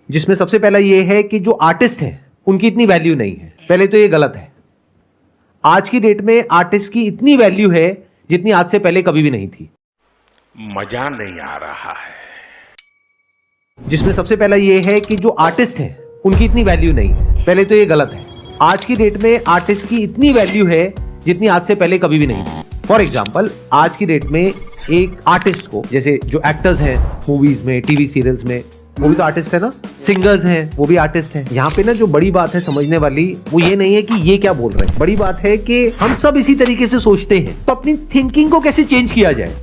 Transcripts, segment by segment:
जिसमें सबसे पहला ये है कि जो आर्टिस्ट हैं उनकी इतनी वैल्यू नहीं है। पहले तो ये गलत है। आज की डेट में आर्टिस्ट की इतनी वैल्यू है जितनी आज से पहले कभी भी नहीं थी। मजा नहीं आ रहा है। जिसमें सबसे पहला ये है कि जो आर्टिस्ट हैं उनकी इतनी वैल्यू नहीं है। पहले तो ये गलत है। आज की डेट में आर्टिस्ट की इतनी वैल्यू है जितनी आज से पहले कभी भी नहीं थी। फॉर एग्जाम्पल, आज की डेट में एक आर्टिस्ट को, जैसे जो एक्टर्स हैं मूवीज में, टीवी सीरियल्स में, वो भी तो आर्टिस्ट है ना। सिंगर्स हैं, वो भी आर्टिस्ट हैं। यहाँ पे ना जो बड़ी बात है समझने वाली, वो ये नहीं है कि ये क्या बोल रहे हैं। बड़ी बात है कि हम सब इसी तरीके से सोचते हैं, तो अपनी थिंकिंग को कैसे चेंज किया जाए।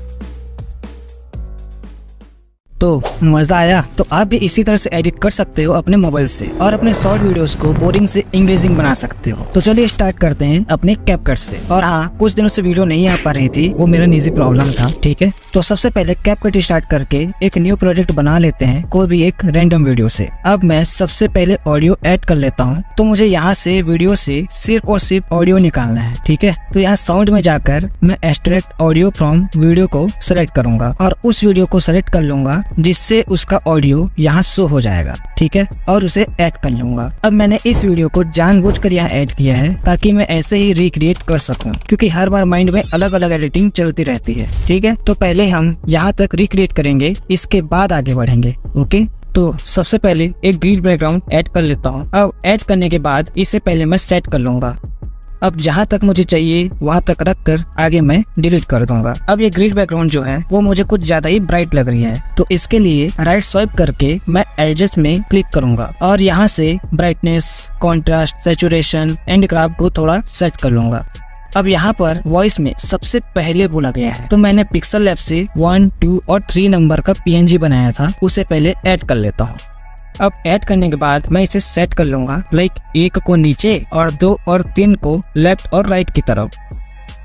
तो मजा आया? तो आप भी इसी तरह से एडिट कर सकते हो अपने मोबाइल से और अपने शॉर्ट वीडियोस को बोरिंग से इंगेजिंग बना सकते हो। तो चलिए स्टार्ट करते हैं अपने कैपकट से। और हाँ, कुछ दिनों से वीडियो नहीं आ पा रही थी, वो मेरा निजी प्रॉब्लम था, ठीक है। तो सबसे पहले कैपकट स्टार्ट करके एक न्यू प्रोजेक्ट बना लेते हैं, कोई भी एक रैंडम वीडियो से। अब मैं सबसे पहले ऑडियो ऐड कर लेता हूँ। तो मुझे यहाँ से वीडियो से सिर्फ और सिर्फ ऑडियो निकालना है, ठीक है। तो यहाँ साउंड में जाकर मैं एक्सट्रैक्ट ऑडियो फ्रॉम वीडियो को सेलेक्ट करूंगा और उस वीडियो को सेलेक्ट कर लूंगा जिससे उसका ऑडियो यहाँ शो हो जाएगा, ठीक है। और उसे ऐड कर लूंगा। अब मैंने इस वीडियो को जानबूझकर यहाँ ऐड किया है ताकि मैं ऐसे ही रिक्रिएट कर सकूं, क्योंकि हर बार माइंड में अलग अलग एडिटिंग चलती रहती है, ठीक है। तो पहले हम यहाँ तक रिक्रिएट करेंगे, इसके बाद आगे बढ़ेंगे, ओके। तो सबसे पहले एक ग्रीन बैकग्राउंड ऐड कर लेता हूँ। अब ऐड करने के बाद इसे पहले मैं सेट कर लूंगा। अब जहाँ तक मुझे चाहिए वहाँ तक रख कर आगे मैं डिलीट कर दूंगा। अब ये ग्रीन बैकग्राउंड जो है वो मुझे कुछ ज्यादा ही ब्राइट लग रही है, तो इसके लिए राइट स्वाइप करके मैं एडजस्ट में क्लिक करूंगा और यहाँ से brightness, contrast, saturation and craft को थोड़ा सेट कर लूंगा। अब यहाँ पर वॉइस में सबसे पहले बोला गया है, तो मैंने पिक्सल लैब से 1, 2 और 3 नंबर का PNG बनाया था, उसे पहले ऐड कर लेता हूँ। अब ऐड करने के बाद मैं इसे सेट कर लूंगा, लाइक 1 को नीचे और 2 और 3 को लेफ्ट और राइट की तरफ।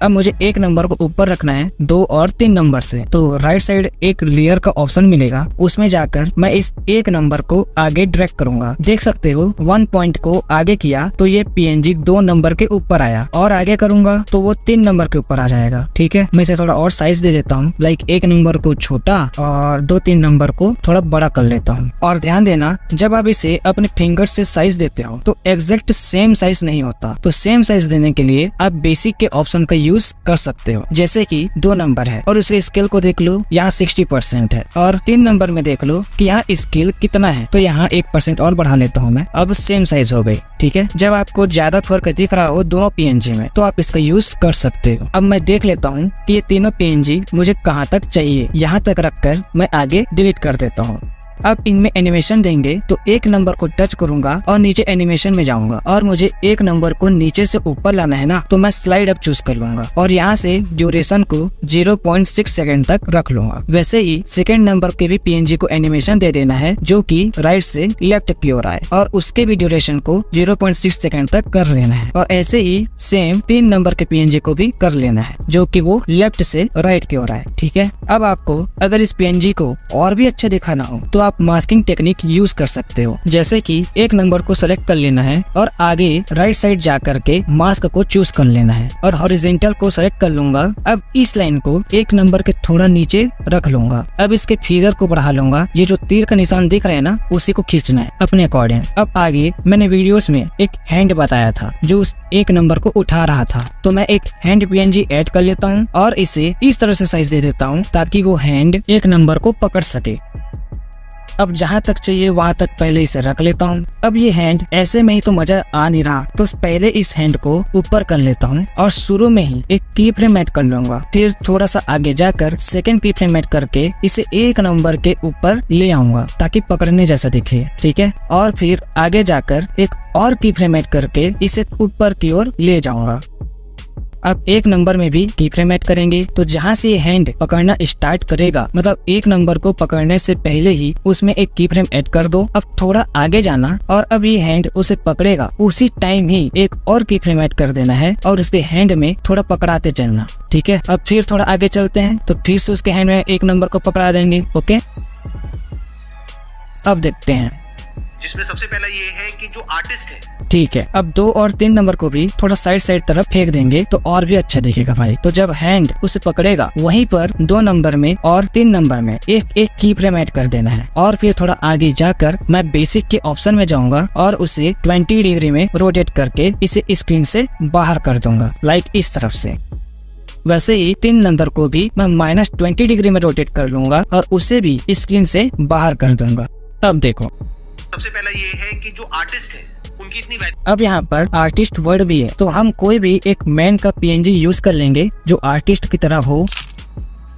अब मुझे 1 नंबर को ऊपर रखना है 2 और 3 नंबर से, तो राइट साइड एक लेयर का ऑप्शन मिलेगा, उसमें जाकर मैं इस 1 नंबर को आगे ड्रैग करूंगा। देख सकते हो 1 पॉइंट को आगे किया तो ये PNG 2 नंबर के ऊपर आया, और आगे करूंगा तो वो 3 नंबर के ऊपर आ जाएगा, ठीक है। मैं इसे थोड़ा और साइज दे देता हूँ, लाइक 1 नंबर को छोटा और 2-3 नंबर को थोड़ा बड़ा कर लेता हूँ। और ध्यान देना, जब आप इसे अपने फिंगर से साइज देते हो तो एग्जैक्ट सेम साइज नहीं होता। तो सेम साइज देने के लिए आप बेसिक के ऑप्शन का यूज कर सकते हो, जैसे कि 2 नंबर है और उसके स्केल को देख लो, यहाँ 60% है, और 3 नंबर में देख लो कि यहाँ स्केल कितना है, तो यहाँ 1% और बढ़ा लेता हूँ मैं। अब सेम साइज हो गई, ठीक है। जब आपको ज्यादा फर्क दिख रहा हो दोनों PNG में तो आप इसका यूज कर सकते हो। अब मैं देख लेता हूँ कि ये तीनों PNG मुझे कहाँ तक चाहिए, यहाँ तक रखकर मैं आगे डिलीट कर देता हूँ। अब इनमें एनिमेशन देंगे तो 1 नंबर को टच करूंगा और नीचे एनिमेशन में जाऊंगा, और मुझे 1 नंबर को नीचे से ऊपर लाना है ना, तो मैं स्लाइड अप चूज कर लूंगा और यहाँ से ड्यूरेशन को 0.6 सेकंड तक रख लूंगा। वैसे ही सेकंड नंबर के भी PNG को एनिमेशन दे देना है जो कि राइट से लेफ्ट की ओर आए, और उसके भी ड्यूरेशन को 0.6 सेकंड तक कर लेना है। और ऐसे ही सेम 3 नंबर के PNG को भी कर लेना है जो कि वो लेफ्ट से राइट की ओर आए, ठीक है। अब आपको अगर इस PNG को और भी अच्छा दिखाना हो तो आप मास्किंग टेक्निक यूज कर सकते हो, जैसे कि 1 नंबर को सेलेक्ट कर लेना है और आगे राइट साइड जा करके मास्क को चूज कर लेना है और हॉरिजॉन्टल को सेलेक्ट कर लूंगा। अब इस लाइन को 1 नंबर के थोड़ा नीचे रख लूंगा। अब इसके फिगर को बढ़ा लूंगा, ये जो तीर का निशान दिख रहा है ना, उसी को खींचना है अपने अकॉर्डिंग। अब आगे मैंने वीडियोस में एक हैंड बताया था जो उस 1 नंबर को उठा रहा था, तो मैं एक हैंड PNG ऐड कर लेता हूँ और इसे इस तरह से साइज दे देता हूँ ताकि वो हैंड 1 नंबर को पकड़ सके। अब जहाँ तक चाहिए वहाँ तक पहले इसे रख लेता हूँ। अब ये हैंड ऐसे में ही तो मजा आ नहीं रहा, तो पहले इस हैंड को ऊपर कर लेता हूँ और शुरू में ही एक की फ्रेम ऐड कर लूंगा। फिर थोड़ा सा आगे जाकर सेकंड की फ्रेम ऐड करके इसे 1 नंबर के ऊपर ले आऊंगा ताकि पकड़ने जैसा दिखे, ठीक है। और फिर आगे जाकर एक और की फ्रेम ऐड करके इसे ऊपर की ओर ले जाऊंगा। अब 1 नंबर में भी की फ्रेम ऐड करेंगे, तो जहाँ से ये हैंड पकड़ना स्टार्ट करेगा, मतलब 1 नंबर को पकड़ने से पहले ही उसमें एक की फ्रेम ऐड कर दो। अब थोड़ा आगे जाना और अब ये हैंड उसे पकड़ेगा, उसी टाइम ही एक और की फ्रेम ऐड कर देना है और उसके हैंड में थोड़ा पकड़ाते चलना, ठीक है। अब फिर थोड़ा आगे चलते हैं तो फिर से उसके हैंड में 1 नंबर को पकड़ा देंगे, ओके। अब देखते हैं जिसमें सबसे पहला ये है कि जो आर्टिस्ट है, ठीक है, अब 2 और 3 नंबर को भी थोड़ा साइड तरफ फेंक देंगे तो और भी अच्छा दिखेगा भाई। तो जब हैंड उसे पकड़ेगा वहीं पर 2 नंबर में और 3 नंबर में एक की फ्रेम ऐड कर देना है। और फिर थोड़ा आगे जाकर मैं बेसिक के ऑप्शन में जाऊंगा और उसे 20 डिग्री में रोटेट करके इसे स्क्रीन से बाहर कर दूंगा, लाइक इस तरफ से। वैसे ही 3 नंबर को भी मैं -20 डिग्री में रोटेट कर लूंगा और उसे भी स्क्रीन से बाहर कर दूंगा। अब देखो, सबसे पहला ये है कि जो आर्टिस्ट है उनकी इतनी वैल्यू। अब यहाँ पर आर्टिस्ट वर्ड भी है, तो हम कोई भी एक मैन का PNG यूज कर लेंगे जो आर्टिस्ट की तरह हो,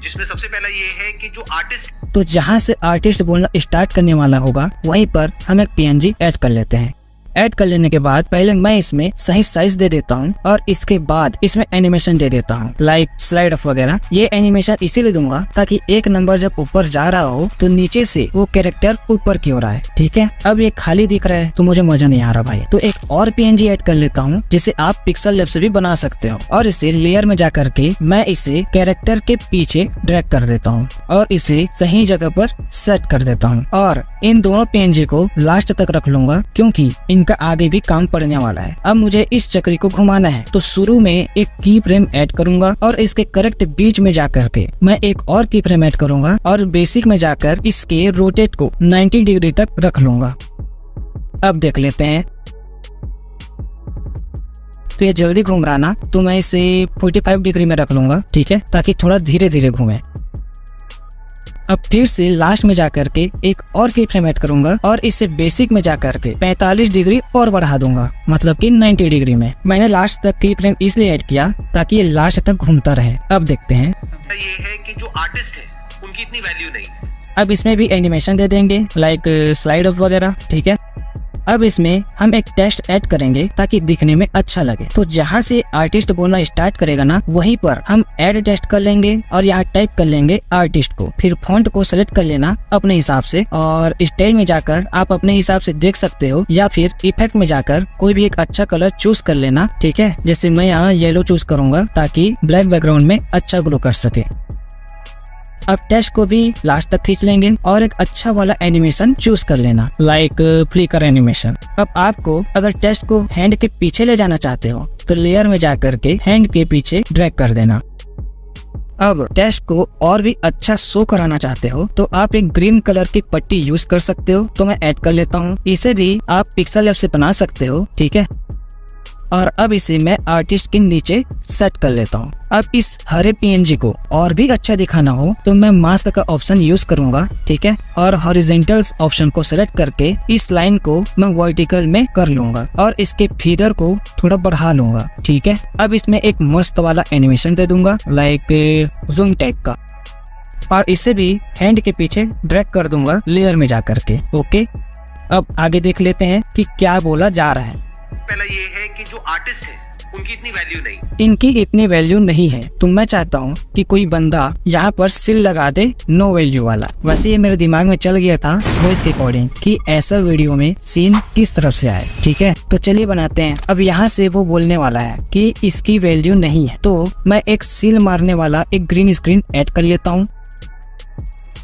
जिसमें सबसे पहला ये है कि जो आर्टिस्ट। तो जहाँ से आर्टिस्ट बोलना स्टार्ट करने वाला होगा वहीं पर हम एक PNG ऐड कर लेते हैं। ऐड कर लेने के बाद पहले मैं इसमें सही साइज दे देता हूँ और इसके बाद इसमें एनिमेशन दे देता हूँ, लाइक स्लाइड अप वगैरह। ये एनिमेशन इसीलिए दूंगा ताकि एक नंबर जब ऊपर जा रहा हो तो नीचे से वो कैरेक्टर ऊपर की ओर आए, ठीक है। अब ये खाली दिख रहा है तो मुझे मजा नहीं आ रहा भाई, तो एक और PNG ऐड कर लेता हूँ जिसे आप पिक्सल लैब से भी बना सकते हो। और इसे लेयर में जा करके मैं इसे कैरेक्टर के पीछे ड्रैग कर देता हूँ और इसे सही जगह पर सेट कर देता हूँ। और इन दोनों PNG को लास्ट तक रख लूंगा क्योंकि इनका आगे भी काम पड़ने वाला है। अब मुझे इस चक्री को घुमाना है, तो शुरू में एक की फ्रेम ऐड करूंगा और इसके करेक्ट बीच में जाकर के मैं एक और की फ्रेम ऐड करूंगा और बेसिक में जाकर इसके रोटेट को 90 डिग्री तक रख लूंगा। अब देख लेते हैं, तो ये जल्दी घूम रहा ना, तो मैं इसे 45 डिग्री में रख लूंगा, ठीक है, ताकि थोड़ा धीरे धीरे घूमे। अब फिर से लास्ट में जाकर के एक और की फ्रेम ऐड करूंगा और इसे बेसिक में जाकर के 45 डिग्री और बढ़ा दूंगा, मतलब कि 90 डिग्री में। मैंने लास्ट तक की फ्रेम इसलिए ऐड किया ताकि ये लास्ट तक घूमता रहे। अब देखते हैं, ये है कि जो आर्टिस्ट है उनकी इतनी वैल्यू नहीं। अब इसमें भी एनिमेशन दे देंगे, लाइक स्लाइड अप वगैरह, ठीक है। अब इसमें हम एक टेक्स्ट ऐड करेंगे ताकि दिखने में अच्छा लगे। तो जहाँ से आर्टिस्ट बोलना स्टार्ट करेगा ना वहीं पर हम ऐड टेक्स्ट कर लेंगे और यहाँ टाइप कर लेंगे आर्टिस्ट को। फिर फॉन्ट को सेलेक्ट कर लेना अपने हिसाब से और स्टाइल में जाकर आप अपने हिसाब से देख सकते हो, या फिर इफेक्ट में जाकर कोई भी एक अच्छा कलर चूज कर लेना, ठीक है। जैसे मैं यहाँ येलो चूज करूंगा ताकि ब्लैक बैकग्राउंड में अच्छा ग्लो कर सके। अब टेक्स्ट को भी लास्ट तक खींच लेंगे और एक अच्छा वाला एनिमेशन चूज कर लेना, लाइक फ्लिकर एनिमेशन। अब आपको अगर टेक्स्ट को हैंड के पीछे ले जाना चाहते हो तो लेयर में जाकर के हैंड के पीछे ड्रैग कर देना। अब टेक्स्ट को और भी अच्छा शो कराना चाहते हो तो आप एक ग्रीन कलर की पट्टी यूज कर सकते हो, तो मैं ऐड कर लेता हूँ। इसे भी आप पिक्सल लैब से बना सकते हो, ठीक है। और अब इसे मैं आर्टिस्ट के नीचे सेट कर लेता हूँ। अब इस हरे PNG को और भी अच्छा दिखाना हो तो मैं मास्क का ऑप्शन यूज करूंगा, ठीक है। और हॉरिजॉन्टल ऑप्शन को सेलेक्ट करके इस लाइन को मैं वर्टिकल में कर लूंगा और इसके फीदर को थोड़ा बढ़ा लूंगा, ठीक है। अब इसमें एक मस्त वाला एनिमेशन दे दूंगा, लाइक जूम टाइप का, और इसे भी हैंड के पीछे ड्रैग कर दूंगा लेयर में जाकर के, ओके। अब आगे देख लेते हैं कि क्या बोला जा रहा है। पहला ये है कि जो आर्टिस्ट है उनकी इतनी वैल्यू नहीं। इनकी इतनी वैल्यू नहीं है, तो मैं चाहता हूँ कि कोई बंदा यहाँ पर सिल लगा दे नो वैल्यू वाला। वैसे ये मेरे दिमाग में चल गया था वॉइस के अकॉर्डिंग कि ऐसा वीडियो में सीन किस तरफ से आए, ठीक है। तो चलिए बनाते हैं। अब यहाँ से वो बोलने वाला है कि इसकी वैल्यू नहीं है, तो मैं एक सील मारने वाला एक ग्रीन स्क्रीन ऐड कर लेता हूँ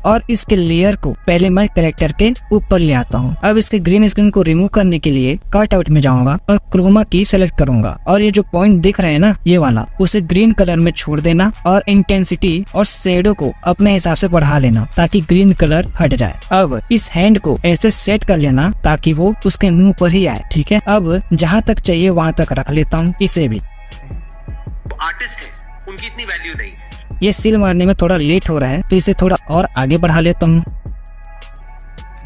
और इसके लेयर को पहले मैं कैरेक्टर के ऊपर ले आता हूँ। अब इसके ग्रीन स्क्रीन को रिमूव करने के लिए कट आउट में जाऊंगा और क्रोमा की सेलेक्ट करूंगा और ये जो पॉइंट दिख रहे हैं ना ये वाला, उसे ग्रीन कलर में छोड़ देना और इंटेंसिटी और शेडो को अपने हिसाब से बढ़ा लेना ताकि ग्रीन कलर हट जाए। अब इस हैंड को ऐसे सेट कर लेना ताकि वो उसके मुंह पर ही आए, ठीक है। अब जहाँ तक चाहिए वहां तक रख लेता हूँ इसे भी। तो आर्टिस्ट है उनकी इतनी वैल्यू नहीं। ये सील मारने में थोड़ा लेट हो रहा है तो इसे थोड़ा और आगे बढ़ा लेता हूँ।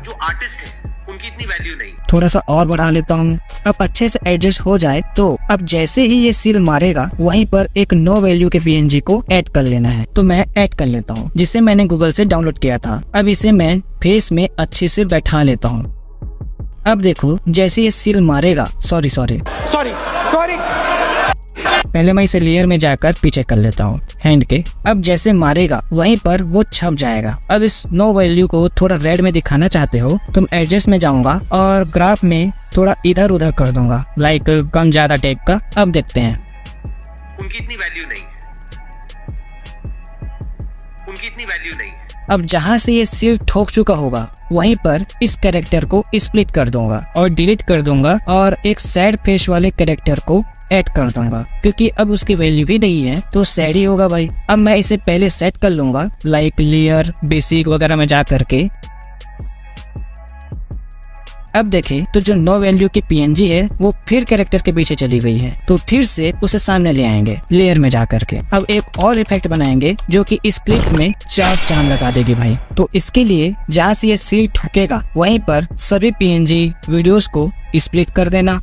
जो आर्टिस्ट है उनकी इतनी वैल्यू नहीं, थोड़ा सा और बढ़ा लेता हूँ। अब अच्छे से एडजस्ट हो जाए तो अब जैसे ही ये सील मारेगा वहीं पर एक नो वैल्यू के PNG को ऐड कर लेना है, तो मैं ऐड कर लेता हूँ जिसे मैंने गूगल से डाउनलोड किया था। अब इसे मैं फेस में अच्छे से बैठा लेता हूँ। अब देखो जैसे ये सील मारेगा, सॉरी पहले मैं इसे लेयर में जाकर पीछे कर लेता हूँ हैंड के। अब जैसे मारेगा वहीं पर वो छप जाएगा। अब इस नो वैल्यू को थोड़ा रेड में दिखाना चाहते हो तो मैं एडजस्ट में जाऊंगा और ग्राफ में थोड़ा इधर उधर कर दूंगा, लाइक कम ज्यादा टाइप का। अब देखते हैं, उनकी इतनी वैल्यू नहीं, उनकी इतनी वैल्यू नहीं। अब जहाँ से ये सील ठोक चुका होगा वहीं पर इस कैरेक्टर को स्प्लिट कर दूंगा और डिलीट कर दूंगा और एक सैड फेस वाले कैरेक्टर को ऐड कर दूंगा, क्योंकि अब उसकी वैल्यू भी नहीं है तो सैड ही होगा भाई। अब मैं इसे पहले सेट कर लूंगा लाइक लेयर बेसिक वगैरह में जा करके। अब देखें तो जो नो वैल्यू की PNG है वो फिर कैरेक्टर के पीछे चली गई है, तो फिर से उसे सामने ले आएंगे लेयर में जा करके। अब एक और इफेक्ट बनाएंगे जो कि इस क्लिप में 4 चांद लगा देगी भाई। तो इसके लिए जहाँ से ये सील ठुकेगा वहीं पर सभी PNG वीडियोस को स्प्लिट कर देना।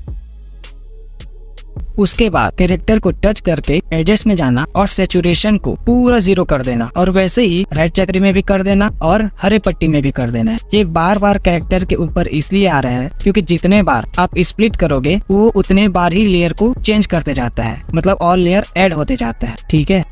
उसके बाद कैरेक्टर को टच करके एडजस्ट में जाना और सैचुरेशन को पूरा 0 कर देना, और वैसे ही रेड चक्री में भी कर देना और हरे पट्टी में भी कर देना है। ये बार बार कैरेक्टर के ऊपर इसलिए आ रहा है क्योंकि जितने बार आप स्प्लिट करोगे वो उतने बार ही लेयर को चेंज करते जाता है, मतलब और लेयर ऐड होते जाता है। ठीक है,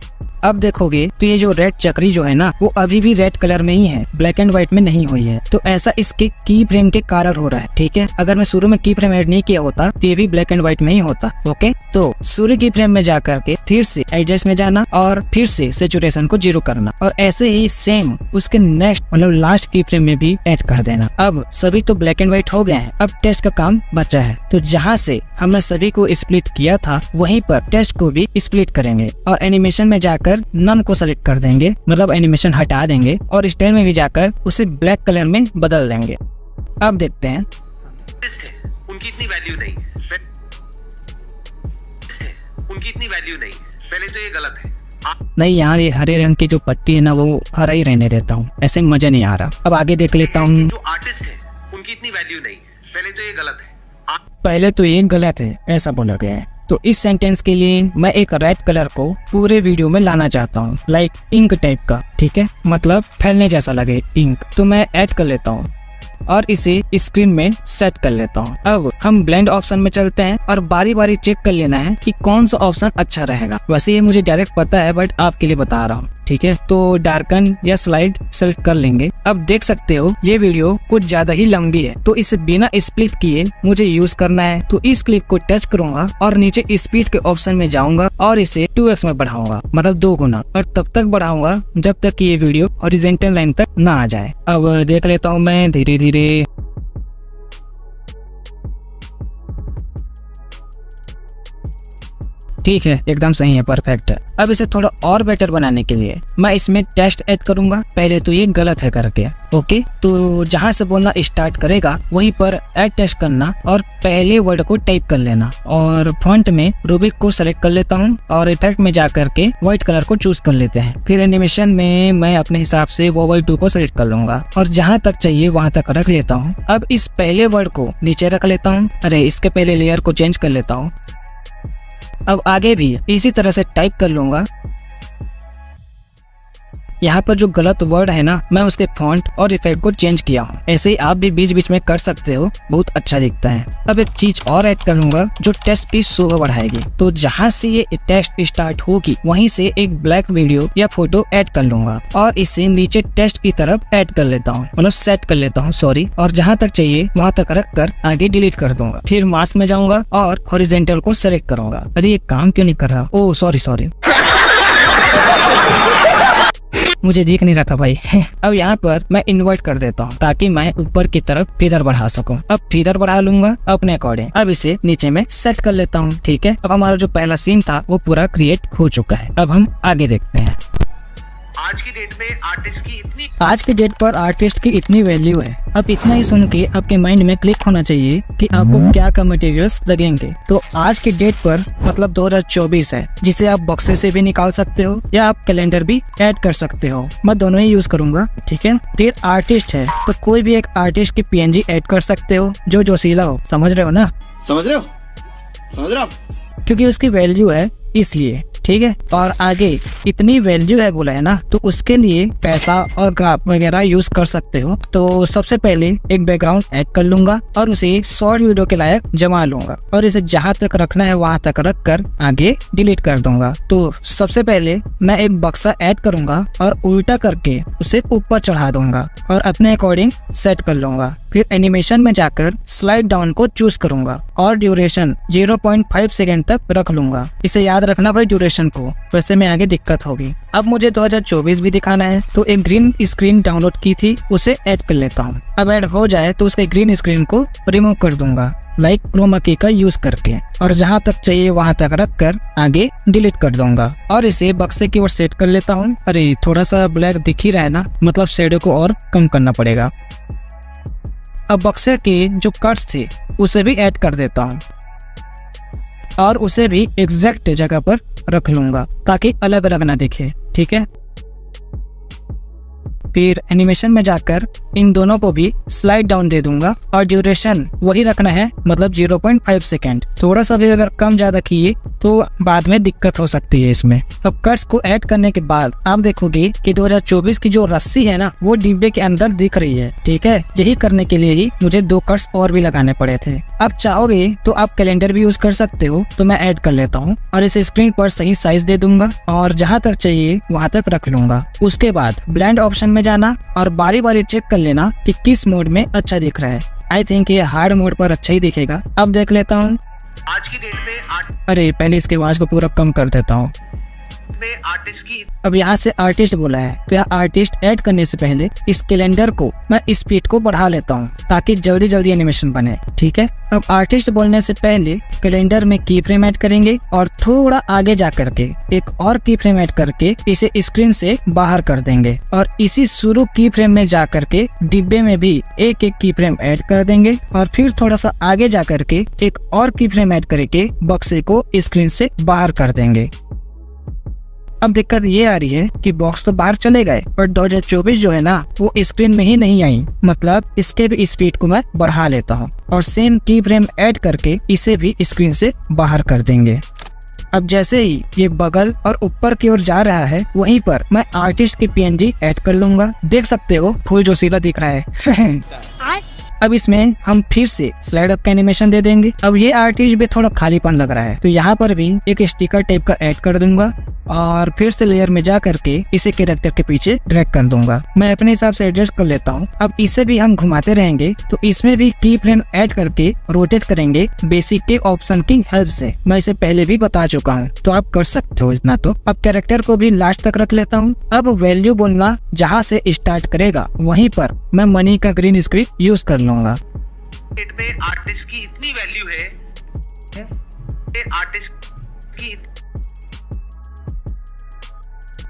अब देखोगे तो ये जो रेड चक्री जो है ना वो अभी भी रेड कलर में ही है, ब्लैक एंड व्हाइट में नहीं हुई है। तो ऐसा इसके की फ्रेम के कारण हो रहा है। ठीक है, अगर मैं शुरू में की फ्रेम ऐड नहीं किया होता तो ये भी ब्लैक एंड व्हाइट में ही होता। ओके, तो शुरू की फ्रेम में जाकर के फिर से एडजस्ट में जाना और फिर से सैचुरेशन को 0 करना, और ऐसे ही सेम उसके नेक्स्ट मतलब लास्ट की फ्रेम में भी ऐड कर देना। अब सभी तो ब्लैक एंड व्हाइट हो गए हैं, अब टेस्ट का काम बचा है। तो जहाँ से हमने सभी को स्प्लिट किया था वहीं पर टेस्ट को भी स्प्लिट करेंगे और एनिमेशन में जाकर नन को सेलेक्ट कर देंगे, मतलब एनिमेशन हटा देंगे और स्टाइल में भी जाकर उसे ब्लैक कलर में बदल देंगे। अब देखते हैं, उनकी इतनी वैल्यू नहीं, उनकी इतनी वैल्यू नहीं, पहले तो ये गलत है। नहीं यार, ये हरे रंग की जो पट्टी है ना वो हरा ही रहने देता हूँ, ऐसे मजा नहीं आ रहा। अब आगे देख लेता हूँ। जो आर्टिस्ट है उनकी इतनी वैल्यू नहीं, पहले तो ये गलत है। पहले तो ये गलत है ऐसा बोला गया है। तो इस सेंटेंस के लिए मैं एक रेड कलर को पूरे वीडियो में लाना चाहता हूँ, लाइक इंक टाइप का। ठीक है, मतलब फैलने जैसा लगे इंक। तो मैं ऐड कर लेता हूँ और इसे स्क्रीन में सेट कर लेता हूँ। अब हम ब्लेंड ऑप्शन में चलते हैं और बारी बारी चेक कर लेना है कि कौन सा ऑप्शन अच्छा रहेगा। वैसे ये मुझे डायरेक्ट पता है बट आपके लिए बता रहा हूँ। ठीक है, तो डार्कन या स्लाइड सेलेक्ट कर लेंगे। अब देख सकते हो ये वीडियो कुछ ज्यादा ही लंबी है, तो इसे बिना स्प्लिट किए मुझे यूज करना है। तो इस क्लिप को टच करूंगा और नीचे स्पीड के ऑप्शन में जाऊंगा और इसे 2x में बढ़ाऊंगा, मतलब 2 गुना, और तब तक बढ़ाऊंगा जब तक कि ये वीडियो हॉरिजॉन्टल लाइन तक ना आ जाए। अब देख लेता हूँ मैं धीरे धीरे। ठीक है, एकदम सही है, परफेक्ट है। अब इसे थोड़ा और बेटर बनाने के लिए मैं इसमें टेस्ट ऐड करूंगा। पहले तो ये गलत है करके। ओके, तो जहां से बोलना स्टार्ट करेगा वहीं पर ऐड टेस्ट करना और पहले वर्ड को टाइप कर लेना, और फॉन्ट में रूबिक को सेलेक्ट कर लेता हूं और इफेक्ट में जा करके व्हाइट कलर को चूज कर लेते हैं। फिर एनिमेशन में मैं अपने हिसाब से वोवल 2 को सेलेक्ट कर लूंगा और जहां तक चाहिए वहां तक रख लेता हूँ। अब इस पहले वर्ड को नीचे रख लेता हूँ, अरे इसके पहले लेयर को चेंज कर लेता हूँ। अब आगे भी इसी तरह से टाइप कर लूंगा। यहाँ पर जो गलत वर्ड है ना मैं उसके फॉन्ट और इफेक्ट को चेंज किया हूँ। ऐसे ही आप भी बीच बीच में कर सकते हो, बहुत अच्छा दिखता है। अब एक चीज और ऐड करूंगा जो टेस्ट की शोभा बढ़ाएगी। तो जहाँ से ये टेस्ट स्टार्ट होगी वहीं से एक ब्लैक वीडियो या फोटो ऐड कर लूंगा और इसे नीचे टेस्ट की तरफ ऐड कर लेता हूँ, मतलब सेट कर लेता हूँ, सॉरी। और जहाँ तक चाहिए वहाँ तक रख कर आगे डिलीट कर दूंगा। फिर मास्क में जाऊंगा और हॉरिजॉन्टल को सेलेक्ट करूंगा। अरे ये काम क्यों नहीं कर रहा? ओह सॉरी मुझे दिख नहीं रहा था भाई। अब यहाँ पर मैं इन्वर्ट कर देता हूँ ताकि मैं ऊपर की तरफ फीदर बढ़ा सकूं। अब फीदर बढ़ा लूंगा अपने अकॉर्डिंग। अब इसे नीचे में सेट कर लेता हूँ। ठीक है, अब हमारा जो पहला सीन था वो पूरा क्रिएट हो चुका है। अब हम आगे देखते हैं। आज की डेट पर आर्टिस्ट की इतनी वैल्यू है। अब इतना ही सुन के आपके माइंड में क्लिक होना चाहिए कि आपको क्या क्या मटेरियल्स लगेंगे। तो आज की डेट पर मतलब 2024 है, जिसे आप बॉक्सेस से भी निकाल सकते हो या आप कैलेंडर भी ऐड कर सकते हो। मैं दोनों ही यूज करूंगा। ठीक है, फिर आर्टिस्ट है तो कोई भी एक आर्टिस्ट की PNG ऐड कर सकते हो जो जोशीला हो। समझ रहे हो ना? समझ रहे हो क्योंकि उसकी वैल्यू है इसलिए। ठीक है, और आगे इतनी वैल्यू है बोला है ना, तो उसके लिए पैसा और ग्राफ वगैरह यूज कर सकते हो। तो सबसे पहले एक बैकग्राउंड ऐड कर लूंगा और उसे शॉर्ट वीडियो के लायक जमा लूंगा और इसे जहां तक रखना है वहां तक रख कर आगे डिलीट कर दूंगा। तो सबसे पहले मैं एक बक्सा ऐड करूंगा और उल्टा करके उसे ऊपर चढ़ा दूंगा और अपने अकॉर्डिंग सेट कर लूंगा। फिर एनिमेशन में जाकर स्लाइड डाउन को चूज करूंगा और ड्यूरेशन 0.5 सेकेंड तक रख लूंगा। इसे याद रखना भाई ड्यूरेशन को, वैसे में आगे दिक्कत होगी। अब मुझे 2024 भी दिखाना है तो एक ग्रीन स्क्रीन डाउनलोड की थी उसे ऐड कर लेता हूँ। अब ऐड हो जाए तो उसके ग्रीन स्क्रीन को रिमूव कर दूंगा लाइक क्रोमा की का यूज करके, और जहाँ तक चाहिए वहाँ तक रख कर आगे डिलीट कर दूंगा और इसे बक्से की ओर सेट कर लेता हूँ। अरे थोड़ा सा ब्लैक दिख ही रहा है ना, मतलब शेडो को और कम करना पड़ेगा। अब बक्से के जो कट्स थे उसे भी ऐड कर देता हूँ और उसे भी एग्जैक्ट जगह पर रख लूंगा ताकि अलग अलग ना दिखे, ठीक है। फिर एनिमेशन में जाकर इन दोनों को भी स्लाइड डाउन दे दूंगा और ड्यूरेशन वही रखना है, मतलब 0.5 सेकेंड। थोड़ा सा भी अगर कम ज्यादा किए तो बाद में दिक्कत हो सकती है इसमें। अब कट्स को ऐड करने के बाद आप देखोगे कि 2024 की जो रस्सी है ना वो डिब्बे के अंदर दिख रही है, ठीक है। यही करने के लिए ही मुझे 2 कट्स और भी लगाने पड़े थे। अब चाहोगे तो आप कैलेंडर भी यूज कर सकते हो, तो मैं ऐड कर लेता हूँ और इसे स्क्रीन पर सही साइज दे दूंगा और जहाँ तक चाहिए वहाँ तक रख लूंगा। उसके बाद ब्लेंड ऑप्शन में जाना और बारी बारी चेक कर लेना कि किस मोड में अच्छा दिख रहा है। आई थिंक ये हार्ड मोड पर अच्छा ही दिखेगा। अब देख लेता हूँ। आज की डेट में अरे पहले इसके आवाज को पूरा कम कर देता हूँ। आर्टिस्ट की अब यहाँ से आर्टिस्ट बोला है तो यहाँ आर्टिस्ट ऐड करने से पहले इस कैलेंडर को मैं स्पीड को बढ़ा लेता हूँ ताकि जल्दी जल्दी एनिमेशन बने, ठीक है। अब आर्टिस्ट बोलने से पहले कैलेंडर में की फ्रेम ऐड करेंगे और थोड़ा आगे जा करके एक और की फ्रेम ऐड करके इसे स्क्रीन से बाहर कर देंगे और इसी शुरू की फ्रेम में जा करके डिब्बे में भी एक एक की फ्रेम ऐड कर देंगे और फिर थोड़ा सा आगे जा करके एक और की फ्रेम ऐड करके बक्से को स्क्रीन से बाहर कर देंगे। अब दिक्कत ये आ रही है कि बॉक्स तो बाहर चले गए पर 2024 जो है ना वो स्क्रीन में ही नहीं आई, मतलब इसके भी स्पीड को मैं बढ़ा लेता हूँ और सेम की फ्रेम ऐड करके इसे भी स्क्रीन से बाहर कर देंगे। अब जैसे ही ये बगल और ऊपर की ओर जा रहा है वहीं पर मैं आर्टिस्ट की PNG ऐड कर लूंगा। देख सकते हो फूल जो सीधा दिख रहा है। अब इसमें हम फिर से स्लाइड अप का एनिमेशन दे देंगे। अब ये आर्टिस्ट भी थोड़ा खालीपन लग रहा है तो यहाँ पर भी एक स्टिकर टाइप का ऐड कर दूंगा और फिर से लेयर में जा करके इसे कैरेक्टर के पीछे ड्रैग कर दूंगा। मैं अपने हिसाब से एडजस्ट कर लेता हूँ। अब इसे भी हम घुमाते रहेंगे तो इसमें भी की फ्रेम ऐड करके रोटेट करेंगे बेसिक के ऑप्शन की हेल्प से। मैं इसे पहले भी बता चुका हूँ तो आप कर सकते हो इतना। तो अब कैरेक्टर को भी लास्ट तक रख लेता हूँ। अब वैल्यू बोलना जहाँ से स्टार्ट करेगा वहीं पर मैं मनी का ग्रीन स्क्रीन यूज कर लूंगा। डेट में आर्टिस्ट की इतनी वैल्यू है, आर्टिस्ट की।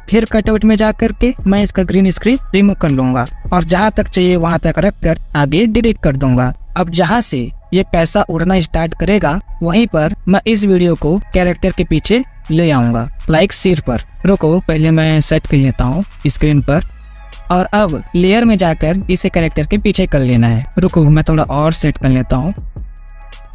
फिर कटआउट में जा करके मैं इसका ग्रीन स्क्रीन रिमूव कर लूंगा और जहाँ तक चाहिए वहाँ तक रख कर आगे डिलीट कर दूंगा। अब जहाँ से ये पैसा उड़ना स्टार्ट करेगा वहीं पर मैं इस वीडियो को कैरेक्टर के पीछे ले आऊंगा लाइक सिर पर। रुको पहले मैं सेट कर लेता हूँ स्क्रीन पर और अब लेयर में जाकर इसे कैरेक्टर के पीछे कर लेना है। रुको मैं थोड़ा और सेट कर लेता हूँ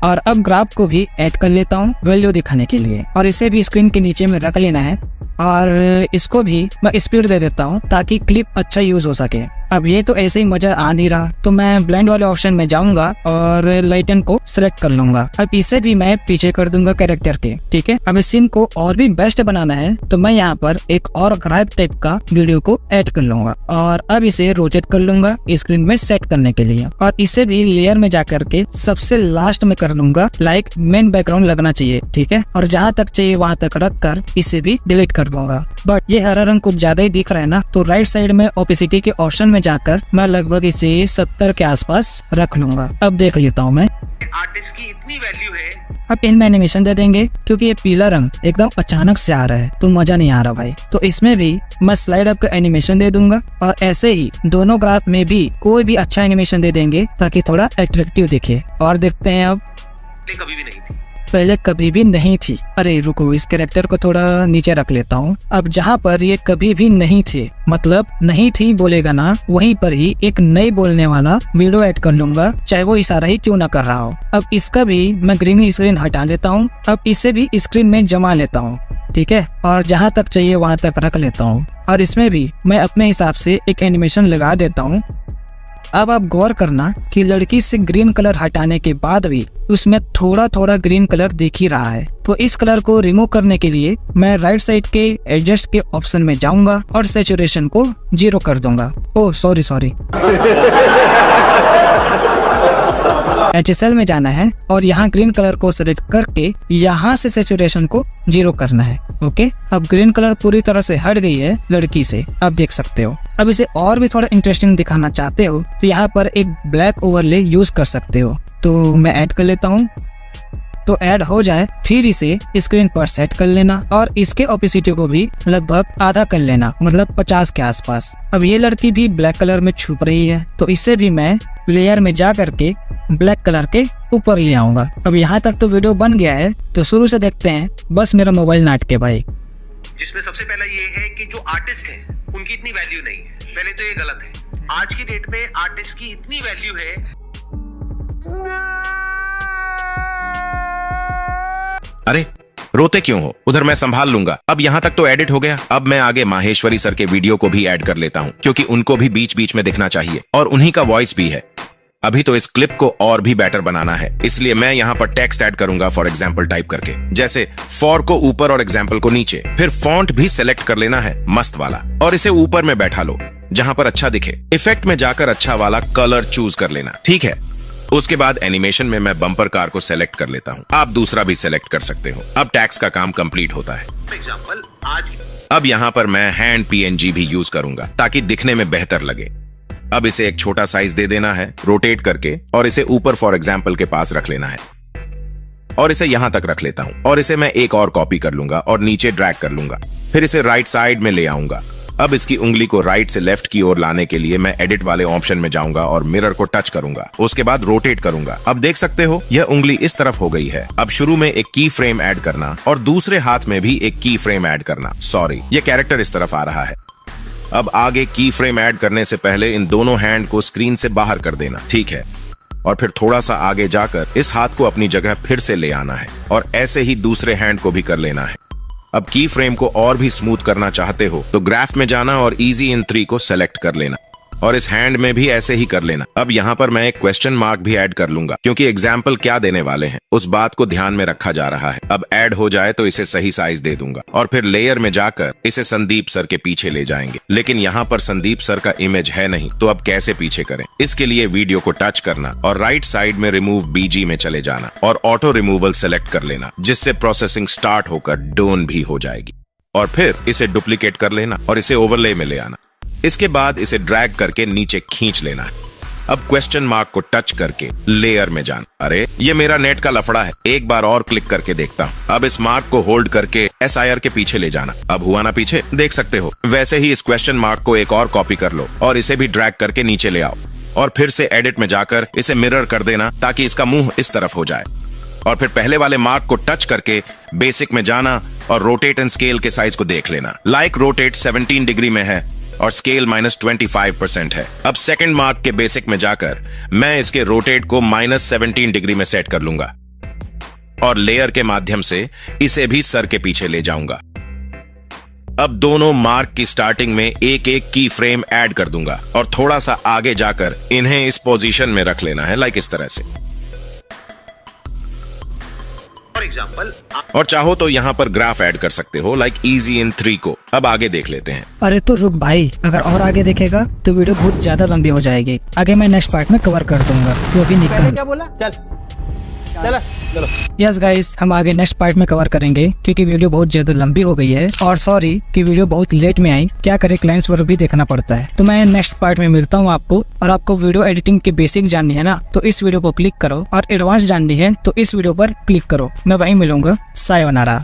और अब ग्राफ को भी ऐड कर लेता हूँ वैल्यू दिखाने के लिए और इसे भी स्क्रीन के नीचे में रख लेना है और इसको भी मैं स्पीड दे देता हूँ ताकि क्लिप अच्छा यूज हो सके। अब ये तो ऐसे ही मजा आ नहीं रहा तो मैं ब्लेंड वाले ऑप्शन में जाऊंगा और लाइटन को सिलेक्ट कर लूंगा। अब इसे भी मैं पीछे कर दूंगा कैरेक्टर के, ठीक है। अब इस सीन को और भी बेस्ट बनाना है तो मैं यहाँ पर एक और ग्राफ टाइप का वीडियो को ऐड कर लूंगा और अब इसे रोटेट कर लूंगा स्क्रीन में सेट करने के लिए और इसे भी लेयर में जाकर के सबसे लास्ट में कर लूंगा लाइक मेन बैकग्राउंड लगना चाहिए, ठीक है। और जहाँ तक चाहिए वहाँ तक रख कर इसे भी डिलीट कर दूंगा। बट ये हरा रंग कुछ ज्यादा ही दिख रहा है ना तो राइट साइड में ओपेसिटी के ऑप्शन में जाकर मैं लगभग इसे 70 के आसपास रख लूंगा। अब देख लेता हूँ मैं आर्टिस्ट की इतनी वैल्यू है। अब इनमें एनिमेशन दे देंगे क्योंकि ये पीला रंग एकदम अचानक से आ रहा है तो मजा नहीं आ रहा भाई। तो इसमें भी मैं स्लाइड अप का एनिमेशन दे दूंगा और ऐसे ही दोनों ग्राफ में भी कोई भी अच्छा एनिमेशन दे देंगे ताकि थोड़ा अट्रैक्टिव दिखे। और देखते हैं अब कभी भी नहीं थी, पहले कभी भी नहीं थी। अरे रुको इस कैरेक्टर को थोड़ा नीचे रख लेता हूँ। अब जहाँ पर ये कभी भी नहीं थे मतलब नहीं थी बोलेगा ना वहीं पर ही एक नई बोलने वाला वीडियो ऐड कर लूंगा चाहे वो इशारा ही क्यों ना कर रहा हो। अब इसका भी मैं ग्रीन स्क्रीन हटा लेता हूँ। अब इसे भी स्क्रीन में जमा लेता हूँ, ठीक है। और जहाँ तक चाहिए वहाँ तक रख लेता हूँ और इसमें भी मैं अपने हिसाब से एक एनिमेशन लगा देता हूँ। अब आप गौर करना कि लड़की से ग्रीन कलर हटाने के बाद भी उसमें थोड़ा थोड़ा ग्रीन कलर दिख ही रहा है। तो इस कलर को रिमूव करने के लिए मैं राइट साइड के एडजस्ट के ऑप्शन में जाऊंगा और सैचुरेशन को 0 कर दूंगा। ओह सॉरी HSL में जाना है और यहाँ ग्रीन कलर को सिलेक्ट करके यहाँ से सैचुरेशन को 0 करना है। ओके, अब ग्रीन कलर पूरी तरह से हट गई है लड़की से, आप देख सकते हो। अब इसे और भी थोड़ा इंटरेस्टिंग दिखाना चाहते हो तो यहाँ पर एक ब्लैक ओवरले यूज कर सकते हो। तो मैं ऐड कर लेता हूँ। तो ऐड हो जाए फिर इसे स्क्रीन पर सेट कर लेना और इसके ओपेसिटी को भी लगभग आधा कर लेना, मतलब 50 के आसपास। अब ये लड़की भी ब्लैक कलर में छुप रही है तो इसे भी मैं लेयर में जा करके ब्लैक कलर के ऊपर ले आऊंगा। अब यहाँ तक तो वीडियो बन गया है, तो शुरू से देखते हैं। बस मेरा मोबाइल नाट के भाई। जिसमें सबसे पहला ये है कि जो आर्टिस्ट हैं उनकी इतनी वैल्यू नहीं है। पहले तो ये गलत है। आज की डेट में आर्टिस्ट की इतनी वैल्यू है। अरे रोते क्यों हो, उधर मैं संभाल लूंगा। अब यहाँ तक तो एडिट हो गया। अब मैं आगे माहेश्वरी सर के वीडियो को भी ऐड कर लेता हूँ, क्योंकि उनको भी बीच बीच में दिखना चाहिए और उन्हीं का वॉइस भी है। अभी तो इस क्लिप को और भी बेटर बनाना है, इसलिए मैं यहाँ पर टेक्स्ट ऐड करूंगा फॉर एग्जाम्पल टाइप करके, जैसे फॉर को ऊपर और एग्जाम्पल को नीचे। फिर फॉन्ट भी सिलेक्ट कर लेना है मस्त वाला और इसे ऊपर में बैठा लो जहां पर अच्छा दिखे। इफेक्ट में जाकर अच्छा वाला कलर चूज कर लेना, ठीक है। उसके बाद एनिमेशन में मैं बम्पर कार को सेलेक्ट कर लेता हूँ। आप दूसरा भी सेलेक्ट कर सकते हो। अब टैक्स का काम कंप्लीट होता है। एग्जाम्पल आज अब यहाँ पर मैं हैंड PNG भी यूज करूंगा ताकि दिखने में बेहतर लगे। अब इसे एक छोटा साइज दे देना है रोटेट करके और इसे ऊपर फॉर एग्जाम्पल के पास रख लेना है और इसे यहां तक रख लेता हूं और इसे मैं एक और कॉपी कर लूंगा और नीचे ड्रैग कर लूंगा। फिर इसे राइट साइड में ले आऊंगा। अब इसकी उंगली को राइट से लेफ्ट की ओर लाने के लिए मैं एडिट वाले ऑप्शन में जाऊंगा और मिरर को टच करूंगा। उसके बाद रोटेट करूंगा। अब देख सकते हो यह उंगली इस तरफ हो गई है। अब शुरू में एक की फ्रेम ऐड करना और दूसरे हाथ में भी एक की फ्रेम ऐड करना। सॉरी, ये कैरेक्टर इस तरफ आ रहा है। अब आगे की फ्रेम ऐड करने से पहले इन दोनों हैंड को स्क्रीन से बाहर कर देना, ठीक है। और फिर थोड़ा सा आगे जाकर इस हाथ को अपनी जगह फिर से ले आना है और ऐसे ही दूसरे हैंड को भी कर लेना है। अब की फ्रेम को और भी स्मूथ करना चाहते हो तो ग्राफ में जाना और इजी इन 3 को सेलेक्ट कर लेना और इस हैंड में भी ऐसे ही कर लेना। अब यहाँ पर मैं एक क्वेश्चन मार्क भी ऐड कर लूंगा, क्योंकि एग्जाम्पल क्या देने वाले हैं उस बात को ध्यान में रखा जा रहा है। अब ऐड हो जाए तो इसे सही साइज दे दूंगा और फिर लेयर में जाकर इसे संदीप सर के पीछे ले जाएंगे। लेकिन यहाँ पर संदीप सर का इमेज है नहीं, तो अब कैसे पीछे करें? इसके लिए वीडियो को टच करना और राइट साइड में रिमूव BG में चले जाना और ऑटो रिमूवल सेलेक्ट कर लेना, जिससे प्रोसेसिंग स्टार्ट होकर डोन भी हो जाएगी। और फिर इसे डुप्लीकेट कर लेना और इसे ओवरले में ले आना। इसके बाद इसे ड्रैग करके नीचे खींच लेना है। अब क्वेश्चन मार्क को टच करके लेयर में जाना। अरे ये मेरा नेट का लफड़ा है, एक बार और क्लिक करके देखता हूँ। अब इस मार्क को होल्ड करके SIR के पीछे ले जाना। अब हुआ ना पीछे, देख सकते हो। वैसे ही इस क्वेश्चन मार्क को एक और कॉपी कर लो और इसे भी ड्रैग करके नीचे ले आओ और फिर से एडिट में जाकर इसे मिरर कर देना ताकि इसका मुंह इस तरफ हो जाए। और फिर पहले वाले मार्क को टच करके बेसिक में जाना और रोटेट एंड स्केल के साइज को देख लेना। लाइक रोटेट 17 डिग्री में है और स्केल -25% है। अब सेकंड मार्क के बेसिक में जाकर मैं इसके रोटेट को -17 डिग्री में सेट कर लूंगा और लेयर के माध्यम से इसे भी सर के पीछे ले जाऊंगा। अब दोनों मार्क की स्टार्टिंग में एक एक की फ्रेम ऐड कर दूंगा और थोड़ा सा आगे जाकर इन्हें इस पोजीशन में रख लेना है, लाइक इस तरह से। एग्जाम्पल और चाहो तो यहाँ पर ग्राफ ऐड कर सकते हो, लाइक इजी इन 3 को। अब आगे देख लेते हैं। अरे तो रुक भाई, अगर और आगे देखेगा तो वीडियो बहुत ज्यादा लंबी हो जाएगी। आगे मैं नेक्स्ट पार्ट में कवर कर दूंगा, तो अभी निकल। क्या बोला? चल चलो। यस गाइस, हम आगे नेक्स्ट पार्ट में कवर करेंगे क्योंकि वीडियो बहुत ज्यादा लंबी हो गई है और सॉरी कि वीडियो बहुत लेट में आई। क्या करे, क्लाइंट्स वर्क भी देखना पड़ता है। तो मैं नेक्स्ट पार्ट में मिलता हूँ आपको। और आपको वीडियो एडिटिंग के बेसिक जाननी है ना, तो इस वीडियो को क्लिक करो और एडवांस जाननी है तो इस वीडियो पर क्लिक करो। मैं वहीं मिलूंगा। सायोनारा।